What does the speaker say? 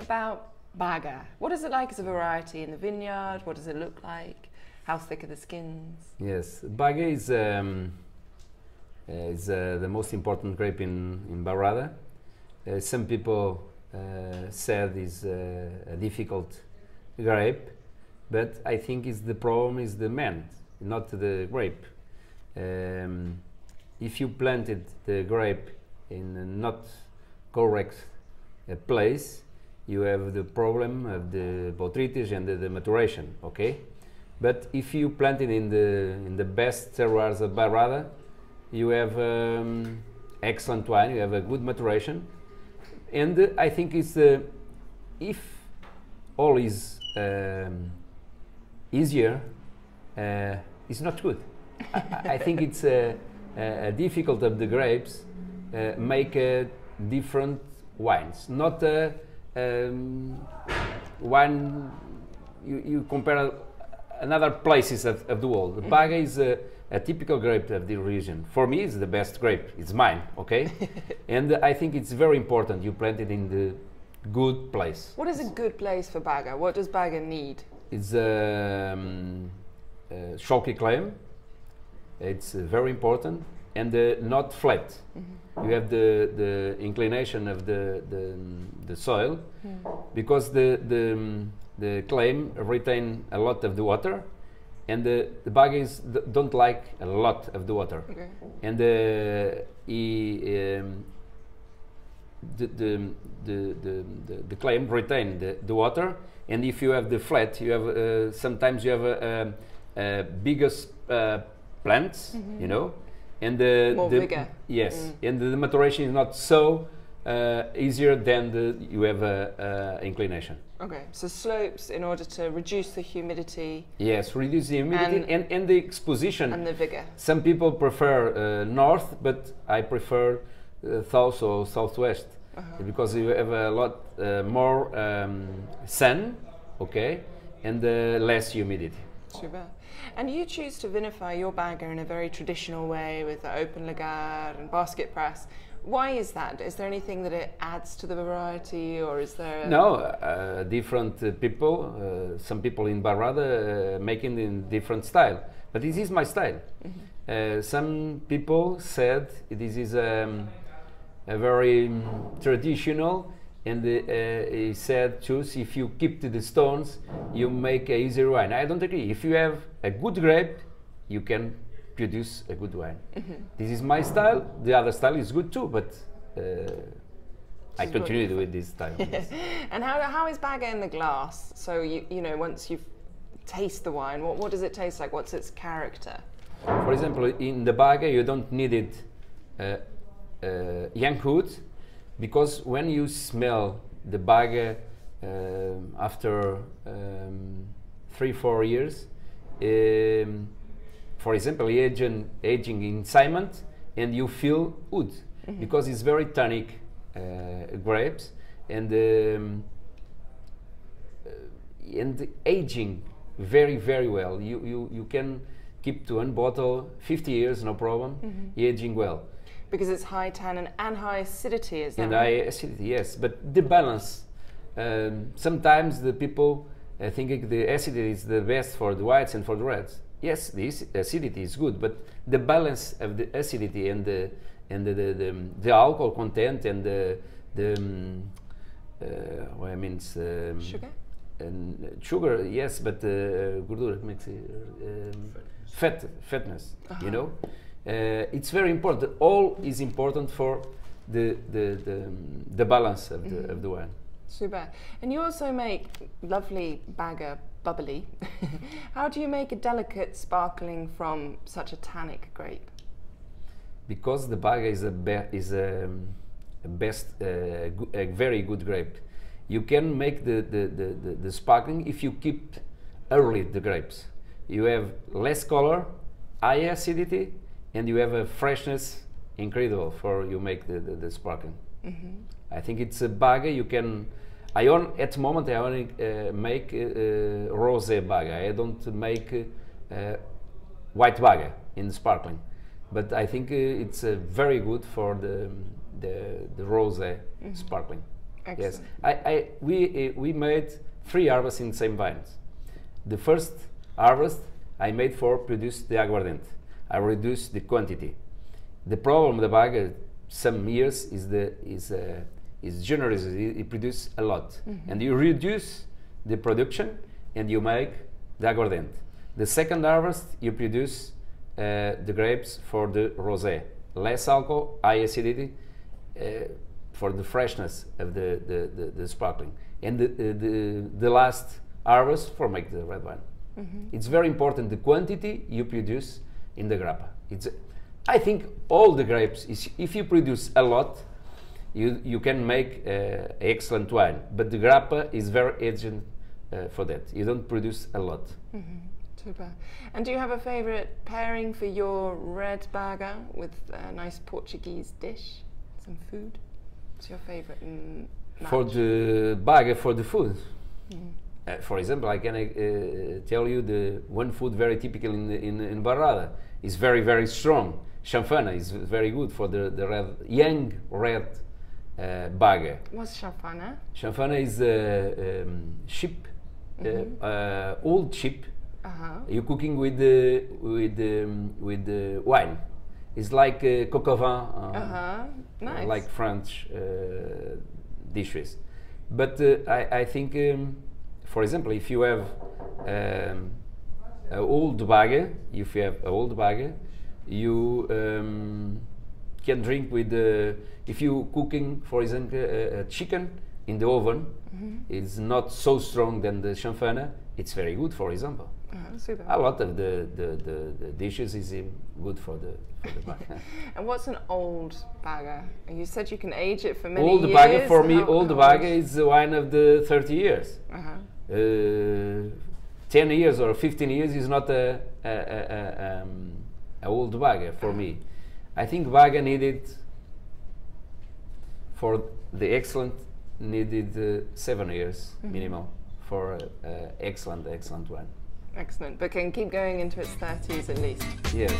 about Baga. What is it like as a variety in the vineyard? What does it look like? How thick are the skins? Yes, Baga is the most important grape in Barada. Some people said it's a difficult grape, but I think the problem is the man, not the grape. If you planted the grape in a not correct place, you have the problem of the botrytis and the maturation, okay? But if you plant it in the best terroirs of Barada, you have excellent wine, you have a good maturation, and I think it's if all is easier, it's not good. I think it's difficult of the grapes make different wines, not wine you compare another places of the world. The Baga is a typical grape of the region. For me, it's the best grape. It's mine, okay? And I think it's very important you plant it in the good place. What is a good place for Baga? What does Baga need? It's chalky clay. It's very important, and not flat. You have the inclination of the soil, because the clay retain a lot of the water, and the Bagas don't like a lot of the water. Okay. And the clay retain the water, and if you have the flat, you have sometimes you have a biggest plants, you know, and more vigor. Yes, and the maturation is not so easier than you have inclination. Okay, so slopes in order to reduce the humidity. Yes, reduce the humidity and the exposition. And the vigor. Some people prefer north, but I prefer south or southwest, because you have a lot more sun, okay, and less humidity. Super. And you choose to vinify your Baga in a very traditional way with the open lagar and basket press. Why is that? Is there anything that it adds to the variety, or is there... No, different people, some people in Barada making in different style, but this is my style. Some people said this is a very traditional, and he said, choose, if you keep to the stones, you make a easier wine. I don't agree. If you have a good grape, you can produce a good wine. This is my style. The other style is good too, but I continue with this style. Yes. And how is Baga in the glass? So you know, once you taste the wine, what does it taste like? What's its character? For example, in the Baga, you don't need it young wood, because when you smell the Baga after 3-4 years, for example, aging in cement, and you feel wood, because it's very tannic grapes, and aging very well. You can keep to one bottle 50 years, no problem, aging well. Because it's high tannin and high acidity, is that and right? high acidity, yes, but the balance. Sometimes the people think the acidity is the best for the whites and for the reds. Yes, the acidity is good, but the balance of the acidity and the alcohol content and what I mean Sugar? And sugar, yes, but gordura makes fatness. You know, it's very important. All is important for the balance of the wine. Super. And you also make lovely Baga bubbly. How do you make a delicate sparkling from such a tannic grape? Because the Baga is a very good grape. You can make the sparkling if you keep early the grapes. You have less color, high acidity, and you have a freshness incredible for you make the sparkling. I think it's a Baga you can. At the moment I only make rosé Baga. I don't make white Baga in sparkling, but I think it's very good for the rosé sparkling. Excellent. Yes, we made 3 harvests in the same vines. The first harvest I made for produce the aguardente. I reduced the quantity. The problem with the Baga some years is generous. It produces a lot, and you reduce the production and you make the aguardente. The second harvest you produce the grapes for the rosé, less alcohol, high acidity, for the freshness of the sparkling, and the last harvest for make the red wine. It's very important the quantity you produce in the grappa. I think all the grapes, if you produce a lot, you can make excellent wine, but the grappa is very urgent for that. You don't produce a lot. Super. And do you have a favorite pairing for your red Baga with a nice Portuguese dish, some food? What's your favorite match? For the Baga, for the food? For example, I can tell you the one food very typical in Barrada is very, very strong. Chanfana is very good for the red, young red Baga. What's chanfana? Chanfana is sheep, old sheep. You're cooking with the wine. It's like coq au vin, nice. like French dishes. But I think, for example, if you have an old Baga, you can drink with if you cooking, for example, a chicken in the oven, it's not so strong than the chanfana. It's very good, for example. Super. A lot of the dishes is good for the Baga. And what's an old Baga? You said you can age it for many old years. Baga for me, old Baga is the wine of the 30 years. 10 years or 15 years is not a old Baga for me. I think Baga needed, for the excellent, needed 7 years minimum for excellent wine. Excellent, but can keep going into its 30s at least. Yes.